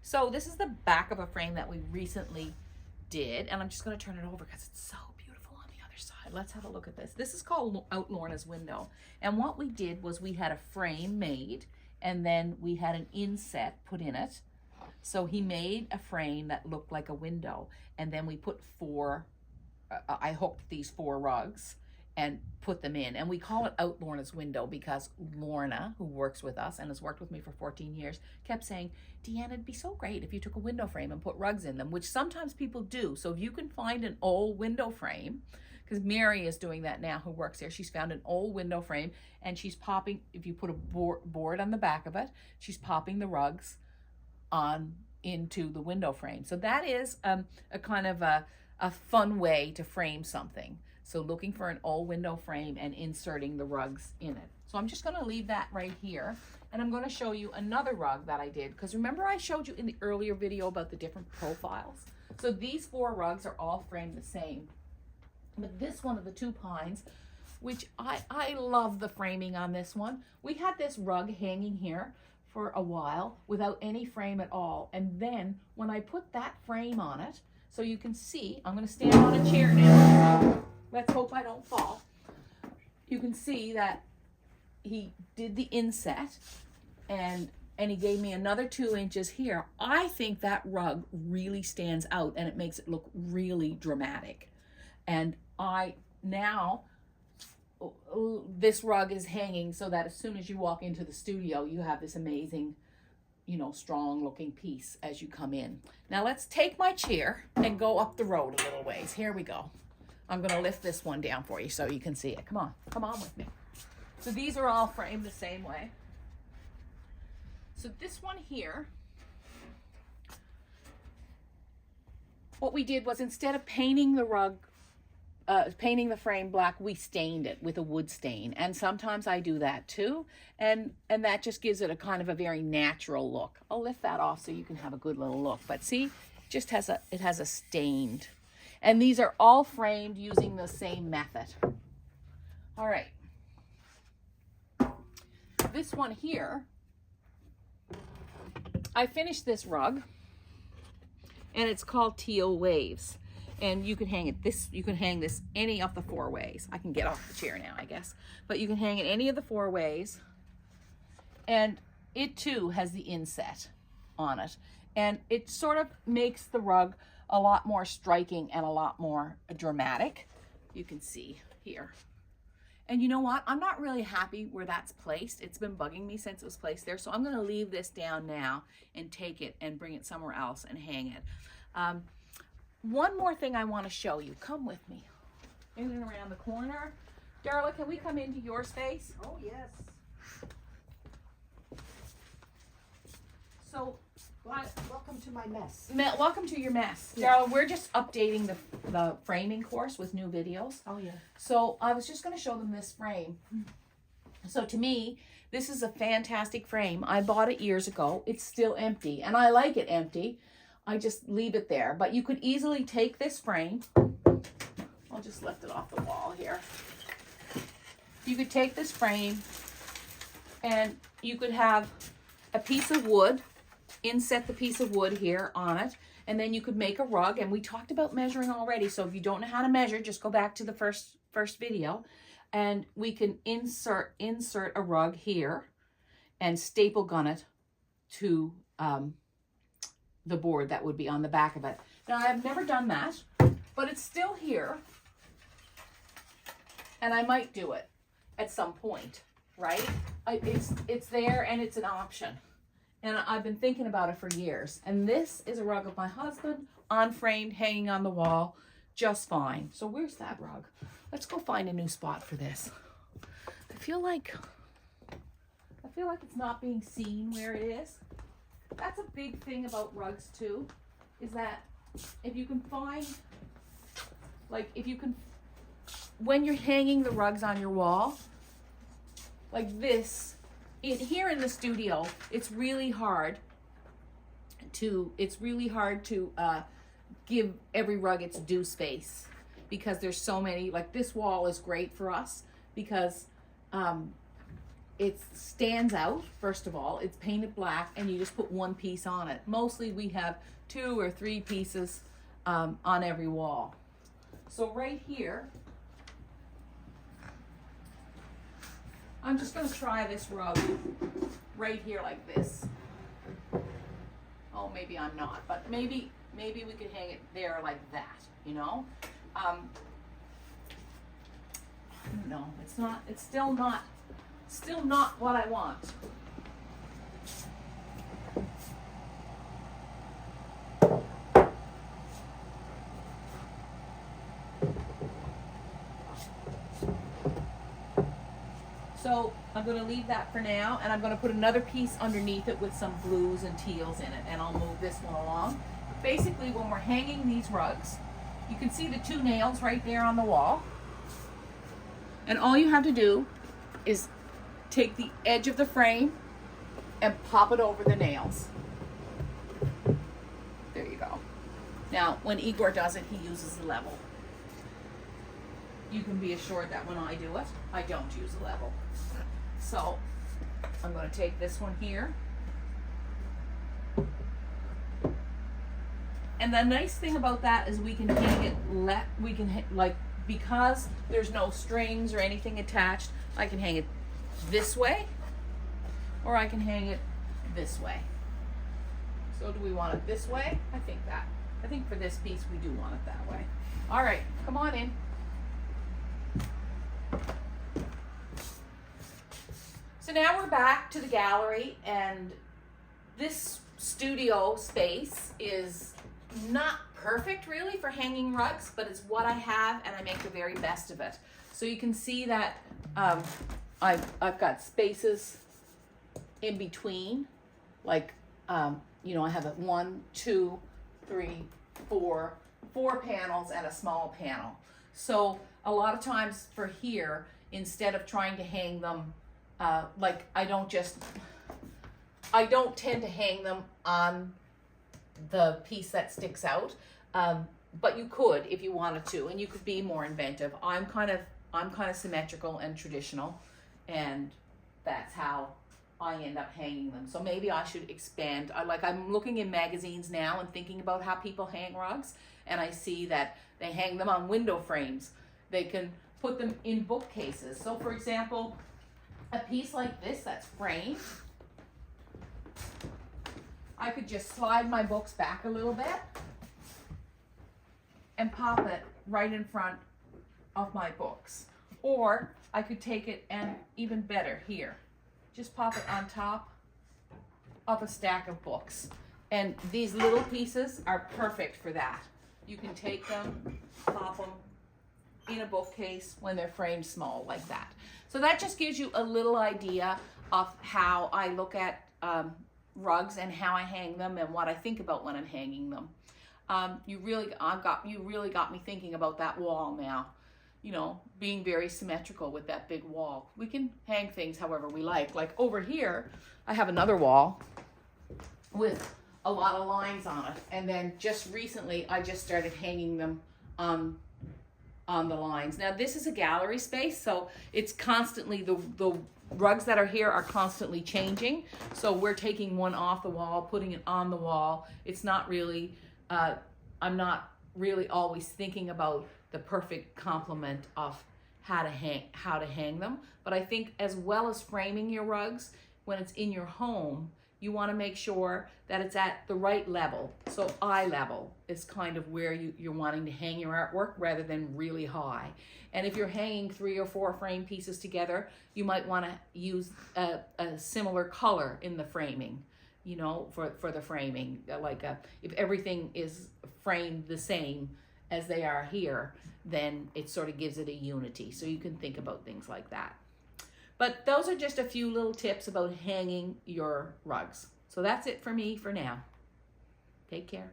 So this is the back of a frame that we recently did, and I'm just going to turn it over because it's so beautiful on the other side. Let's have a look at this. This is called Out Lorna's Window, and what we did was we had a frame made, and then we had an inset put in it. So he made a frame that looked like a window, and then we put I hooked these 4 rugs and put them in, and we call it Out Lorna's Window because Lorna, who works with us and has worked with me for 14 years, kept saying, Deanne, it'd be so great if you took a window frame and put rugs in them, which sometimes people do. So if you can find an old window frame, because Mary is doing that now, who works there, she's found an old window frame, and she's popping, if you put a board on the back of it, she's popping the rugs on into the window frame. So that is a kind of a fun way to frame something. So looking for an old window frame and inserting the rugs in it. So I'm just going to leave that right here, and I'm going to show you another rug that I did, because remember I showed you in the earlier video about the different profiles. So these 4 rugs are all framed the same, but this one of the 2 pines, which I love the framing on this one. We had this rug hanging here for a while without any frame at all, and then when I put that frame on it, so you can see, I'm going to stand on a chair now. Let's hope I don't fall. You can see that he did the inset, and he gave me another 2 inches here. I think that rug really stands out, and it makes it look really dramatic. And this rug is hanging so that as soon as you walk into the studio, you have this amazing, you know, strong looking piece as you come in. Now let's take my chair and go up the road a little ways. Here we go. I'm going to lift this one down for you so you can see it. Come on with me. So these are all framed the same way. So this one here, what we did was, instead of painting the rug, painting the frame black, we stained it with a wood stain. And sometimes I do that too. And that just gives it a kind of a very natural look. I'll lift that off so you can have a good little look. But see, it has a stained. And these are all framed using the same method. All right. This one here, I finished this rug, and it's called Teal Waves. And you can hang it you can hang this any of the 4 ways. I can get off the chair now, I guess. But you can hang it any of the 4 ways. And it too has the inset on it. And it sort of makes the rug a lot more striking and a lot more dramatic. You can see here. And you know what? I'm not really happy where that's placed. It's been bugging me since it was placed there. So I'm going to leave this down now and take it and bring it somewhere else and hang it. One more thing I want to show you. Come with me. In and around the corner. Darla, can we come into your space? Oh, yes. So, welcome to my mess. Welcome to your mess. Yeah. Darla, we're just updating the framing course with new videos. Oh, yeah. So I was just going to show them this frame. So to me, this is a fantastic frame. I bought it years ago. It's still empty, and I like it empty. I just leave it there. But you could easily take this frame. I'll just lift it off the wall here. You could take this frame, and you could have a piece of wood, inset the piece of wood here on it, and then you could make a rug. And we talked about measuring already, so if you don't know how to measure, just go back to the first video, and we can insert a rug here and staple gun it to the board that would be on the back of it. Now, I've never done that, but it's still here, and I might do it at some point, right? It's there, and it's an option. And I've been thinking about it for years. And this is a rug of my husband, on-framed, hanging on the wall, just fine. So where's that rug? Let's go find a new spot for this. I feel like it's not being seen where it is. That's a big thing about rugs too, is that if you can find, when you're hanging the rugs on your wall, like this, here in the studio, it's really hard to give every rug its due space, because there's so many. Like, this wall is great for us because it stands out. First of all, it's painted black and you just put one piece on it. Mostly we have 2 or 3 pieces on every wall. So right here, I'm just going to try this rug right here like this. Oh, maybe I'm not, but maybe we could hang it there like that, you know? No, it's not, it's still not what I want. So I'm going to leave that for now, and I'm going to put another piece underneath it with some blues and teals in it, and I'll move this one along. Basically, when we're hanging these rugs, you can see the 2 nails right there on the wall. And all you have to do is take the edge of the frame and pop it over the nails. There you go. Now, when Igor does it, he uses the level. You can be assured that when I do it, I don't use a level. So I'm going to take this one here. And the nice thing about that is we can hang it, because there's no strings or anything attached, I can hang it this way, or I can hang it this way. So do we want it this way? I think for this piece we do want it that way. All right, come on in. So now we're back to the gallery, and this studio space is not perfect really for hanging rugs, but it's what I have and I make the very best of it. So you can see that I've got spaces in between, like you know, I have a 1, 2, 3, 4 panels and a small panel. So a lot of times for here, instead of trying to hang them like I don't tend to hang them on the piece that sticks out, but you could if you wanted to, and you could be more inventive. I'm kind of symmetrical and traditional, and that's how I end up hanging them. So maybe I should expand. I'm looking in magazines now and thinking about how people hang rugs, and I see that they hang them on window frames. They can put them in bookcases. So for example, a piece like this that's framed, I could just slide my books back a little bit and pop it right in front of my books. Or I could take it and even better here, just pop it on top of a stack of books. And these little pieces are perfect for that. You can take them, pop them in a bookcase when they're framed small like that. So that just gives you a little idea of how I look at rugs and how I hang them and what I think about when I'm hanging them. You really got me thinking about that wall now. You know, being very symmetrical with that big wall. We can hang things however we like. Like over here, I have another wall with a lot of lines on it. And then just recently, I just started hanging them on the lines. Now this is a gallery space, so it's constantly, the rugs that are here are constantly changing. So we're taking one off the wall, putting it on the wall. It's not really, I'm not really always thinking about the perfect complement of how to hang them. But I think as well as framing your rugs, when it's in your home, you want to make sure that it's at the right level. So eye level is kind of where you're wanting to hang your artwork rather than really high. And if you're hanging 3 or 4 frame pieces together, you might want to use a similar color in the framing, you know, for the framing. If everything is framed the same as they are here, then it sort of gives it a unity. So you can think about things like that. But those are just a few little tips about hanging your rugs. So that's it for me for now. Take care.